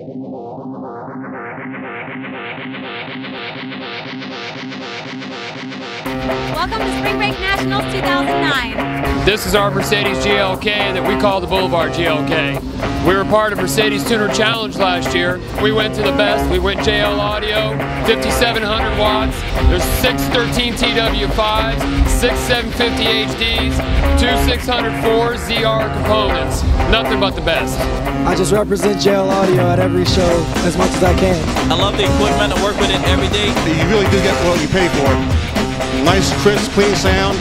Welcome to Spring Break Nationals 2009. This is our Mercedes GLK that we call the Boulevard GLK. We were part of Mercedes Tuner Challenge last year. We went to the best. We went JL Audio, 5,700 watts. There's 613 TW5s, 6750 HDs, 2604 ZR components. Nothing but the best. I just represent JL Audio at every show as much as I can. I love the equipment. I work with it every day. You really do get what you pay for. Nice, crisp, clean sound,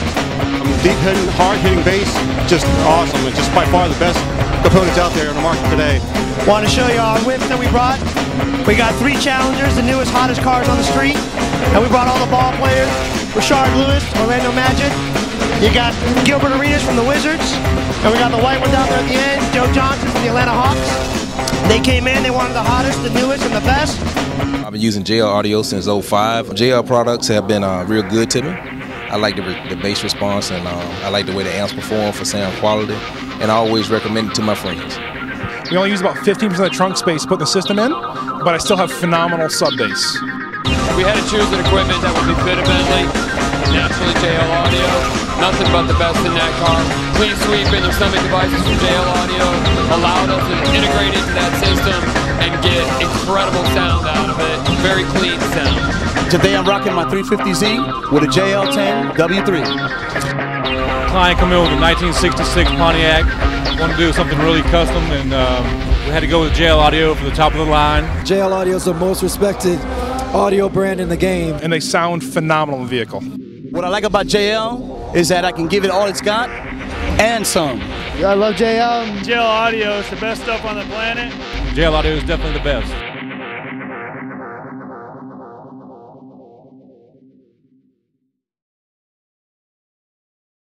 deep-hitting, hard-hitting bass, just awesome. It's just by far the best components out there on the market today. Want to show you our whips that we brought. We got 3 Challengers, the newest, hottest cars on the street. And we brought all the ball players. Rashard Lewis, Orlando Magic. You got Gilbert Arenas from the Wizards. And we got the white one down there at the end, Joe Johnson from the Atlanta Hawks. They came in, they wanted the hottest, the newest, and the best. I've been using JL Audio since '05. JL products have been real good to me. I like the bass response, and I like the way the amps perform for sound quality, and I always recommend it to my friends. We only use about 15% of the trunk space to put the system in, but I still have phenomenal sub bass. We had to choose an equipment that would be fit a Bentley. Naturally, JL Audio. Nothing but the best in that car. Clean sweep and their stomach devices from JL Audio allowed us to integrate into that system and get incredible sound out of it. Very clean sound. Today I'm rocking my 350Z with a JL10 W3. Client come in with a 1966 Pontiac. Want to do something really custom, and we had to go with JL Audio for the top of the line. JL Audio is the most respected audio brand in the game. And they sound phenomenal in the vehicle. What I like about JL is that I can give it all it's got and some. I love JL. JL Audio is the best stuff on the planet. JL Audio is definitely the best.